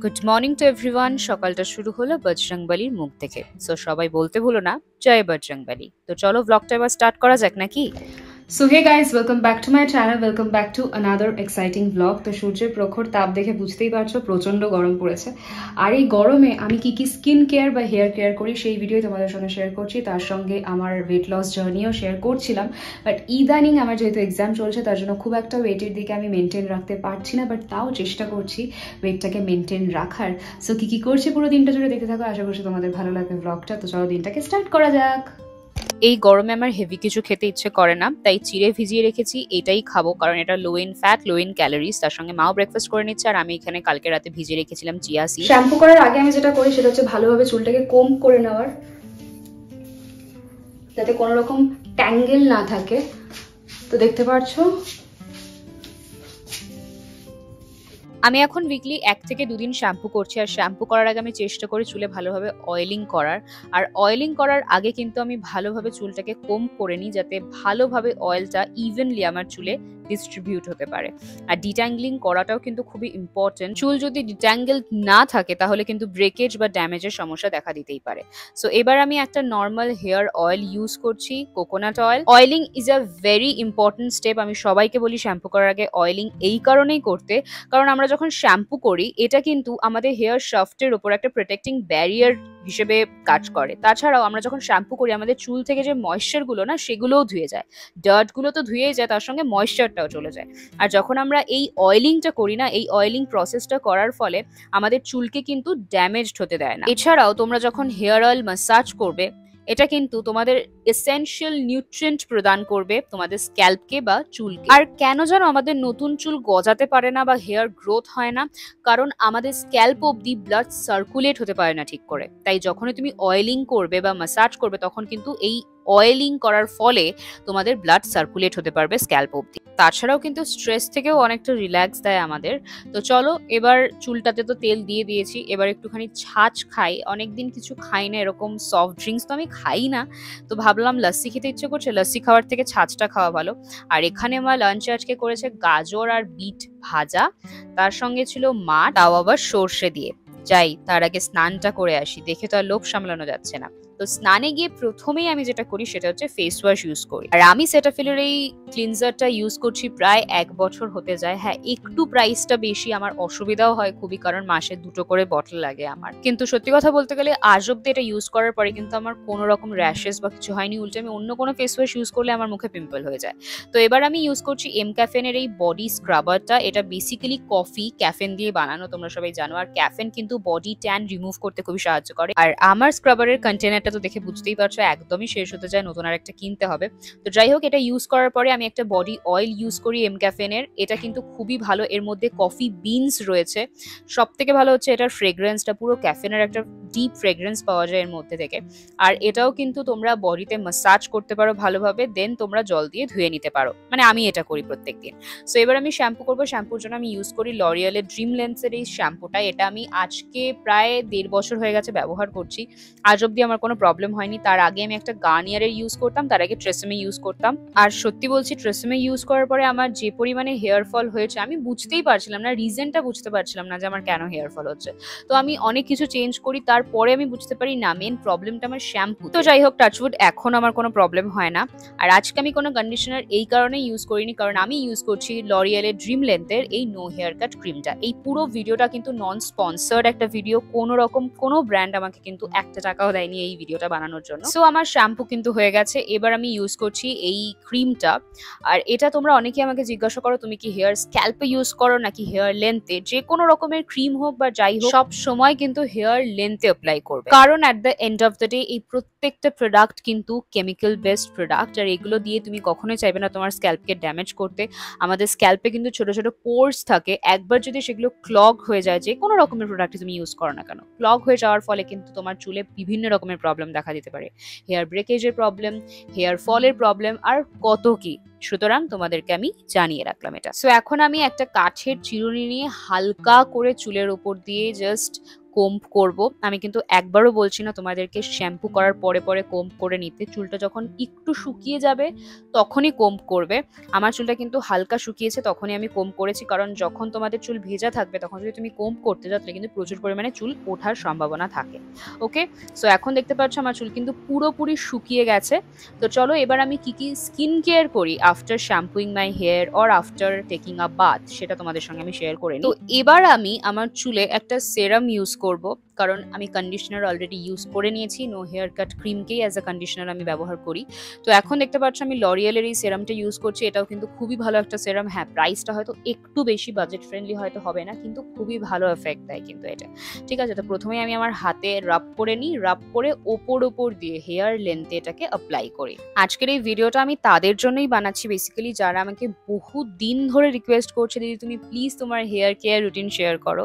Good morning to everyone. সকালটা শুরু হলো বজরংবলির মুখ থেকে। সো সবাই বলতে ভুলো না জয় বজরংবলী। তো চলো ব্লগটা এবার স্টার্ট করা যাক নাকি। So hey guys, welcome back to my channel, welcome back to another exciting blog. তো সূর্যের প্রখর তাপ দেখে বুঝতেই পারছো প্রচন্ড গরম পড়েছে। আর এই গরমে আমি কি কি স্কিন কেয়ার বা হেয়ার কেয়ার করি সেই ভিডিও তোমাদের সঙ্গে শেয়ার করছি, তার সঙ্গে আমার ওয়েট লস জার্নিও শেয়ার করছিলাম। বাট ইদানিং আমার যেহেতু এক্সাম চলছে তার জন্য খুব একটা ওয়েটের দিকে আমি মেনটেন রাখতে পারছি না, বাট তাও চেষ্টা করছি ওয়েটটাকে মেনটেন রাখার। সো কি কি করছি পুরো দিনটা জুড়ে দেখতে থাকো, আশা করছি তোমাদের ভালো লাগবে ব্লগটা। তো চলো দিনটাকে স্টার্ট করা যাক। এই গরমে আমার হেভি কিছু খেতে ইচ্ছে করে না, তাই চিড়ে ভিজিয়ে রেখেছি, এটাই খাবো কারণ এটা লো in fat low in calories. তার সঙ্গে মাও ব্রেকফাস্ট করে নিচ্ছে আর আমি এখানে কালকে রাতে ভিজিয়ে রেখেছিলাম চিয়া সিড। শ্যাম্পু করার আগে আমি যেটা করি সেটা হচ্ছে ভালোভাবে চুলটাকে কোম্ব করে নেওয়ার, যাতে কোনো রকম ট্যাঙ্গেল না থাকে। তো দেখতে পাচ্ছো আমি এখন উইকলি 1 থেকে 2 দিন শ্যাম্পু করছি। আর শ্যাম্পু করার আগে আমি চেষ্টা করি চুলে ভালোভাবে অয়েলিং করার। আর অয়েলিং করার আগে কিন্তু আমি ভালোভাবে চুলটাকে কোম্ব করে নিই, যাতে ভালোভাবে অয়েলটা ইভেনলি আমার চুলে ডিস্ট্রিবিউট হতে পারে। আর ডিট্যাঙ্গলিং করাটাও কিন্তু খুবই ইম্পর্টেন্ট। চুল যদি ডিট্যাঙ্গেল না থাকে তাহলে কিন্তু ব্রেকেজ বা ড্যামেজের সমস্যা দেখা দিতেই পারে। সো এবার আমি একটা নর্মাল হেয়ার অয়েল ইউজ করছি, coconut oil. Oiling is a very important step. আমি সবাইকে বলি শ্যাম্পু করার আগে অয়েলিং এই কারণেই করতে, কারণ আমরা যখন শ্যাম্পু করি এটা কিন্তু আমাদের হেয়ার শাফটের উপর একটা প্রোটেক্টিং ব্যারিয়ার হিসেবে কাজ করে। তাছাড়াও আমরা যখন শ্যাম্পু করি আমাদের চুল থেকে যে ময়েশ্চার গুলো না সেগুলোও ধুয়ে যায়, ডার্ট গুলো তো ধুয়েই যায়, তার সঙ্গে ময়েশ্চারটাও চলে যায়। আর যখন আমরা এই অয়েলিংটা করি না, এই অয়েলিং প্রসেসটা করার ফলে আমাদের চুলকে কিন্তু ড্যামেজড হতে দেয় না। এছাড়াও তোমরা যখন হেয়ার অয়েল ম্যাসাজ করবে এটা কিন্তু তোমাদের এসেনশিয়াল নিউট্রিয়েন্ট প্রদান করবে তোমাদের স্ক্যাল্পকে বা চুলকে। আর কেন যেন আমাদের নতুন চুল গজাতে পারে না বা হেয়ার গ্রোথ হয় না, কারণ আমাদের স্ক্যাল্প অবধি ব্লাড সার্কুলেট হতে পারে না ঠিক করে। তাই যখনই তুমি অয়েলিং করবে বা ম্যাসাজ করবে তখন কিন্তু এই অয়েলিং করার ফলে তোমাদের ব্লাড সার্কুলেট হতে পারবে স্ক্যাল্প অবধি। তাছাড়াও কিন্তু স্ট্রেস থেকেও অনেকটা রিল্যাক্স দেয় আমাদের। তো চলো এবার চুলটাতে তো তেল দিয়ে দিয়েছি, এবার একটুখানি ছাঁচ খাই। অনেকদিন কিছু খাই না, এরকম সফট ড্রিঙ্কস তো আমি খাই না। তো ভাবলাম লস্যি খেতে ইচ্ছে করছে, লস্যি খাওয়ার থেকে ছাঁচটা খাওয়া ভালো। আর এখানে আমার লাঞ্চে আজকে করেছে গাজর আর বিট ভাজা, তার সঙ্গে ছিল মাছ, তাও আবার সর্ষে দিয়ে। যাই তার আগে স্নানটা করে আসি, দেখে তো আর লোভ সামলানো যাচ্ছে না। তো স্নানে গিয়ে প্রথমেই আমি যেটা করি সেটা হচ্ছে ফেস ওয়াশ ইউজ করি। আর আমি সেটাফিলের এই ক্লিনজারটা ইউজ করছি প্রায় 1 বছর হতে যায়। হ্যাঁ, একটু প্রাইসটা বেশি, আমার অসুবিধাও হয় খুবই, কারণ মাসে 2টো করে বটল লাগে আমার। কিন্তু সত্যি কথা বলতে গেলে আজ অব্দি এটা ইউজ করার পরে কিন্তু আমার কোনো রকম র্যাশেস বা কিছু হয়নি। উল্টে আমি অন্য কোনো ফেস ওয়াশ ইউজ করলে আমার মুখে পিম্পল হয়ে যায়। তো এবার আমি ইউজ করছি এমক্যাফেনের এই বডি স্ক্রাবারটা। এটা বেসিক্যালি কফি ক্যাফেন দিয়ে বানানো, তোমরা সবাই জানো। আর ক্যাফেন কিন্তু বডি ট্যান রিমুভ করতে খুবই সাহায্য করে। আর আমার স্ক্রাবারের কন্টেনারটা তো দেখে বুঝতেই পারছো একদমই শেষ হতে যায়, নতুন আর একটা কিনতে হবে। তো যাই হোক, এটা ইউজ করার পরে আমি একটা বডি অয়েল ইউজ করি এমক্যাফেনের। এটা কিন্তু খুবই ভালো, এর মধ্যে কফি বিনস রয়েছে। সব থেকে ভালো হচ্ছে এটার ফ্রেগ্রেন্সটা, পুরো ক্যাফেনের একটা ডিপ ফ্রেগ্রেন্স পাওয়া যায় এর মধ্যে থেকে। আর এটাও কিন্তু তোমরা বডিতে ম্যাসাজ করতে পারো ভালোভাবে, দেন তোমরা জল দিয়ে ধুয়ে নিতে পারো। মানে আমি এটা করি প্রত্যেকদিন। সো এবার আমি শ্যাম্পু করবো। শ্যাম্পুর জন্য আমি ইউজ করি লরিয়ালের ড্রিম লেন্সের এই শ্যাম্পুটা। এটা আমি আজকে প্রায় 1.5 বছর হয়ে গেছে ব্যবহার করছি, আজ অব্দি আমার কোনো প্রবলেম হয়নি। তার আগে আমি একটা গার্নিয়ারের ইউজ করতাম, তার আগে ট্রেসেমে ইউজ করতাম। আর সত্যি বলছি ট্রেসেমে ইউজ করার পরে আমার যে পরিমাণে হেয়ার ফল হয়েছে আমি বুঝতেই পারছিলাম না, রিজনটা বুঝতে পারছিলাম না যে আমার কেন হেয়ার ফল হচ্ছে। তো আমি অনেক কিছু চেঞ্জ করি, তারপরে আমি বুঝতে পারি না মেন প্রবলেমটা আমার শ্যাম্পু। তো যাই হোক, টাচউড এখন আমার কোনো প্রবলেম হয় না। আর আজকে আমি কোনো কন্ডিশনার এই কারণে ইউজ করিনি, কারণ আমি ইউজ করছি লরিয়ালের ড্রিম লেন্থের এই নো হেয়ার কাট ক্রিমটা। এই পুরো ভিডিওটা কিন্তু নন স্পন্সার্ড একটা ভিডিও, কোনো রকম কোনো ব্র্যান্ড আমাকে কিন্তু 1 টাকাও দেয়নি এই ভিডিওটা বানানোর জন্য। সো আমার শ্যাম্পু কিন্তু হয়ে গেছে, এবার আমি ইউজ করছি এই ক্রিমটা। আর এটা তোমরা অনেকেই আমাকে জিজ্ঞাসা করো তুমি কি হেয়ার স্ক্যাল্পে ইউজ করো নাকি হেয়ার লেন্থে। যে কোনো রকমের ক্রিম হোক বা যাই হোক, সব সময় কিন্তু হেয়ার লেন্থে অ্যাপ্লাই করবে, কারণ at the end of the day এই প্রত্যেকটা প্রোডাক্ট কিন্তু কেমিক্যাল বেসড প্রোডাক্ট। আর এগুলো দিয়ে তুমি কখনোই চাইবে না তোমার স্ক্যাল্পকে ড্যামেজ করতে। আমাদের স্ক্যাল্পে কিন্তু ছোট ছোট পোর্স থাকে, একবার যদি সেগুলো ক্লগ হয়ে যায়, যে কোনো রকমের প্রোডাক্ট তুমি ইউজ করো না কেন, ক্লগ হয়ে যাওয়ার ফলে কিন্তু তোমার চুলে বিভিন্ন রকমের প্রবলেম দেখা দিতে পারে। হেয়ার ব্রেকেজের প্রবলেম, হেয়ার ফলের প্রবলেম, আর কত কি। সুতরাং তোমাদেরকে আমি জানিয়ে রাখলাম এটা। সো এখন আমি একটা কাঠের চিরুনি নিয়ে হালকা করে চুলের উপর দিয়ে জাস্ট কোম্ব করব। আমি কিন্তু একবারও বলছি না তোমাদেরকে শ্যাম্পু করার পরে পরে কোম্ব করে নিতে। চুলটা যখন একটু শুকিয়ে যাবে তখনই কোম্ব করবে। আমার চুলটা কিন্তু হালকা শুকিয়েছে তখনই আমি কোম্ব করেছি, কারণ যখন তোমাদের চুল ভেজা থাকবে তখন যদি তুমি কোম্ব করতে যাও তাহলে কিন্তু প্রচুর পরিমাণে চুল ওঠার সম্ভাবনা থাকে। ওকে, সো এখন দেখতে পাচ্ছ আমার চুল কিন্তু পুরোপুরি শুকিয়ে গেছে। তো চলো এবার আমি কি কি স্কিন কেয়ার করি after shampooing my hair or after taking a bath সেটা তোমাদের সঙ্গে আমি শেয়ার করে নিই। তো এবার আমি আমার চুলে একটা সেরাম ইউজ করব, কারণ আমি কন্ডিশনার অলরেডি ইউজ করে নিয়েছি। নো হেয়ার কাট ক্রিমকেই অ্যাজ আ কন্ডিশনার আমি ব্যবহার করি। তো এখন দেখতে পাচ্ছ আমি লরিয়ালের এই সেরামটা ইউজ করছি। এটাও কিন্তু খুবই ভালো একটা সেরাম। হ্যাঁ, প্রাইসটা হয়তো একটু বেশি, বাজেট ফ্রেন্ডলি হয়তো হবে না, কিন্তু খুবই ভালো এফেক্ট দেয় কিন্তু এটা। ঠিক আছে, তো প্রথমেই আমি আমার হাতে রাব করে নিই, রাব করে ওপর দিয়ে হেয়ার লেন্থে এটাকে অ্যাপ্লাই করি। আজকের এই ভিডিওটা আমি তাদের জন্যই বানাচ্ছি বেসিক্যালি, যারা আমাকে বহু দিন ধরে রিকোয়েস্ট করছে দিদি তুমি প্লিজ তোমার হেয়ার কেয়ার রুটিন শেয়ার করো।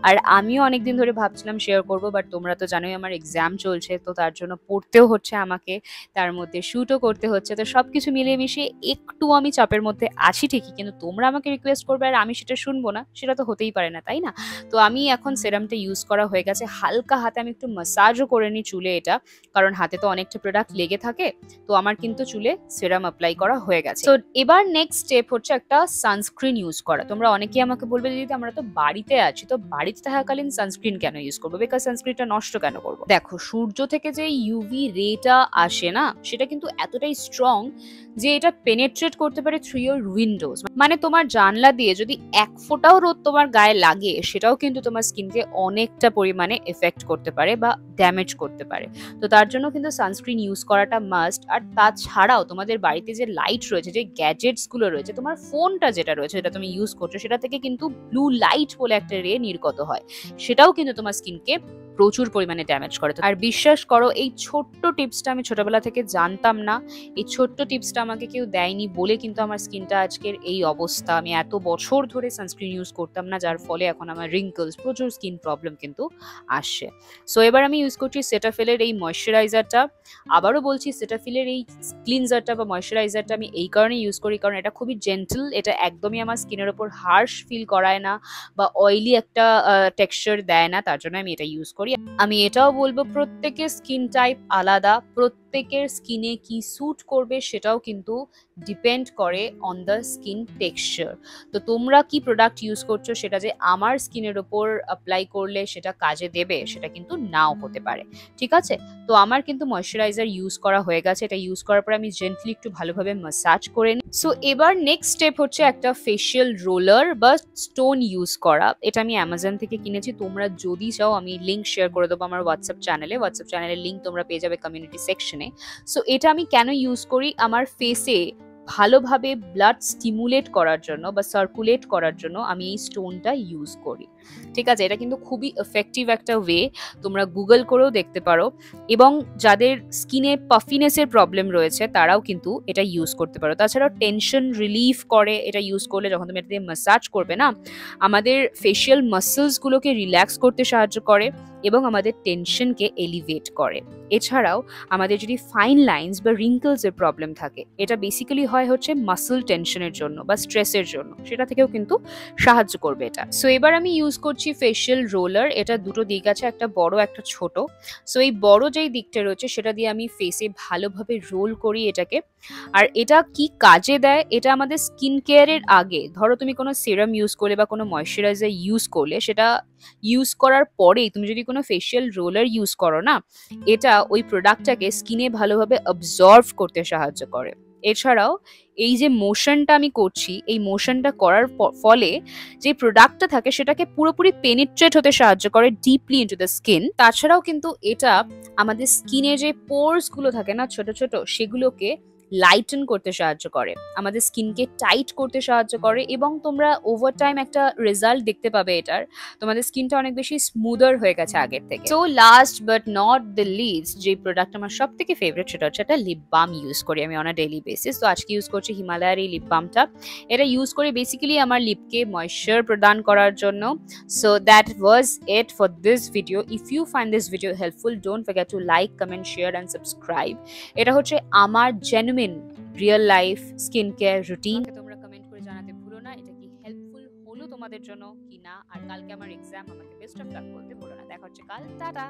আর আমিও অনেকদিন ধরে ভাবছিলাম শেয়ার করব, বাট তোমরা তো জানোই আমার এক্সাম চলছে, তো তার জন্য পড়তেও হচ্ছে আমাকে, তার মধ্যে শ্যুটও করতে হচ্ছে। তো সবকিছু মিলিয়ে মিশিয়ে একটু আমি চাপের মধ্যে আছি ঠিকই, কিন্তু তোমরা আমাকে রিকোয়েস্ট করবে আর আমি সেটা শুনবো না, সেটা তো হতেই পারে না, তাই না? তো আমি এখন সেরামটা ইউজ করা হয়ে গেছে, হালকা হাতে আমি একটু মাসাজও করে নিই চুলে এটা, কারণ হাতে তো অনেকটা প্রোডাক্ট লেগে থাকে। তো আমার কিন্তু চুলে সেরাম অ্যাপ্লাই করা হয়ে গেছে। তো এবার নেক্সট স্টেপ হচ্ছে একটা সানস্ক্রিন ইউজ করা। তোমরা অনেকেই আমাকে বলবে দিদি আমরা তো বাড়িতে আছি, তো বাড়িতে থাকাকালীন সানস্ক্রিন কেন ইউজ করবো, বেকার সানস্ক্রিনটা নষ্ট কেন করবো? দেখো, সূর্য থেকে যে ইউভি রেটা আসে না, সেটা কিন্তু এতটাই স্ট্রং যে এটা পেনেট্রেট করতে পারে থ্রু ইয়োর উইন্ডোজ। মানে তোমার জানলা দিয়ে যদি এক ফোঁটাও রোদ তোমার গায়ে লাগে, সেটাও কিন্তু তোমার স্কিনকে অনেকটা পরিমাণে এফেক্ট করতে পারে বা ড্যামেজ করতে পারে। তো তার জন্য কিন্তু সানস্ক্রিন ইউজ করাটা মাস্ট। আর তাছাড়াও তোমাদের বাড়িতে যে লাইট রয়েছে, যে গ্যাজেটস গুলো রয়েছে, তোমার ফোনটা যেটা রয়েছে যেটা তুমি ইউজ করছো, সেটা থেকে কিন্তু ব্লু লাইট বলে একটা রে নির্গত হয়, সেটাও কিন্তু তোমার স্কিনকে প্রচুর পরিমাণে ড্যামেজ করে। আর বিশ্বাস করো, এই ছোট্ট টিপসটা আমি ছোটবেলা থেকে জানতাম না, এই ছোট্ট টিপসটা আমাকে কেউ দেয়নি বলে কিন্তু আমার স্কিনটা আজকের এই অবস্থা। আমি এত বছর ধরে সানস্ক্রিন ইউজ করতাম না, যার ফলে এখন আমার রিঙ্কলস, প্রচুর স্কিন প্রবলেম কিন্তু আসছে। সো এবার আমি ইউজ করছি সেটাফিলের এই ময়শ্চারাইজারটা। আবারও বলছি, সেটাফিলের এই ক্লিনজারটা বা ময়শ্চারাইজারটা আমি এই কারণে ইউজ করি কারণ এটা খুবই জেন্টল, এটা একদমই আমার স্কিনের ওপর হার্শ ফিল করায় না বা অয়েলি একটা টেক্সচার দেয় না, তার জন্য আমি এটা ইউজ করি। আমি এটাও বলবো প্রত্যেকের স্কিন টাইপ আলাদা, প্রত্যেকের স্কিনে কি স্যুট করবে সেটাও কিন্তু ডিপেন্ড করে অন দ্য স্কিন টেক্সচার। তো তোমরা কি প্রোডাক্ট ইউজ করছো সেটা যে আমার স্কিনের ওপর অ্যাপ্লাই করলে সেটা কাজে দেবে সেটা কিন্তু নাও হতে পারে। ঠিক আছে, তো আমার কিন্তু ময়শ্চারাইজার ইউজ করা হয়ে গেছে। এটা ইউজ করার পর আমি জেন্টলি একটু ভালোভাবে ম্যাসাজ করে নিই। সো এবার নেক্সট স্টেপ হচ্ছে একটা ফেশিয়াল রোলার বা স্টোন ইউজ করা। এটা আমি অ্যামাজন থেকে কিনেছি, তোমরা যদি চাও আমি লিঙ্ক শেয়ার করে দেবো আমার হোয়াটসঅ্যাপ চ্যানেলের লিঙ্ক তোমরা পেয়ে যাবে কমিউনিটি সেকশনে। সো এটা আমি কেন ইউজ করি, আমার ফেসে ভালোভাবে ব্লাড স্টিমুলেট করার জন্য বা সার্কুলেট করার জন্য আমি এই স্টোনটা ইউজ করি। ঠিক আছে, এটা কিন্তু খুবই এফেক্টিভ একটা ওয়ে, তোমরা গুগল করেও দেখতে পারো। এবং যাদের স্কিনে পাফিনেসের প্রবলেম রয়েছে তারাও কিন্তু এটা ইউজ করতে পারো। তাছাড়াও টেনশন রিলিফ করে এটা ইউজ করলে। যখন তুমি এটা দিয়ে ম্যাসাজ করবে না, আমাদের ফেশিয়াল মাসলসগুলোকে রিল্যাক্স করতে সাহায্য করে এবং আমাদের টেনশনকে এলিভেট করে। এছাড়াও আমাদের যদি ফাইন লাইনস বা রিঙ্কলসের প্রবলেম থাকে, এটা বেসিক্যালি হয় হচ্ছে মাসল টেনশনের জন্য বা স্ট্রেসের জন্য, সেটা থেকেও কিন্তু সাহায্য করবে এটা। সো এবার আমি ইউজ করছি ফেশিয়াল রোলার। এটা দুটো দিক আছে, একটা বড় একটা ছোট। সো এই বড় যেই দিকটা রয়েছে সেটা দিয়ে আমি ফেসে ভালোভাবে রোল করি এটাকে। আর এটা কি কাজে দেয়, এটা আমাদের স্কিন কেয়ারের আগে, ধরো তুমি কোনো সিরাম ইউজ করলে বা কোনো ময়শ্চারাইজার ইউজ করলে, সেটা ইউজ করার পরেই তুমি যদি কোনো ফেশিয়াল রোলার ইউজ করো না, এটা ওই প্রোডাক্টটাকে স্কিনে ভালোভাবে অবজর্ভ করতে সাহায্য করে। এছাড়াও এই যে মোশনটা আমি করছি, এই মোশনটা করার ফলে যে প্রোডাক্টটা থাকে সেটাকে পুরোপুরি পেনিট্রেট হতে সাহায্য করে ডিপলি ইনটু দ্য স্কিন। তাছাড়াও কিন্তু এটা আমাদের স্কিনে যে পোরস গুলো থাকে না ছোট ছোট, সেগুলোকে লাইটেন করতে সাহায্য করে, আমাদের স্কিনকে টাইট করতে সাহায্য করে এবং তোমরা ওভার টাইম একটা রেজাল্ট দেখতে পাবে এটার, তোমাদের স্কিনটা অনেক বেশি স্মুদার হয়ে গেছে আগের থেকে। So last but not the least, যে প্রোডাক্ট আমার সব থেকে ফেভারিট সেটা হচ্ছে একটা লিপ বাম ইউজ করি আমি অন আ ডেইলি বেসিস। তো আজকে ইউজ করছি হিমালয়ার এই লিপ বামটা। এটা ইউজ করে বেসিক্যালি আমার লিপকে ময়েশ্চার প্রদান করার জন্য। So that was it for this video. If you find this video helpful, don't forget to like, comment, share and subscribe. এটা হচ্ছে আমার genuine real life skin care routine. তোমরা কমেন্ট করে জানাতে ভুলো না এটা কি হেল্পফুল হলো তোমাদের জন্য কি না। আর কালকে আমার এক্সাম, আমাকে বেস্ট অফ লাক বলতে ভুলো না। দেখা হচ্ছে কাল। টাটা।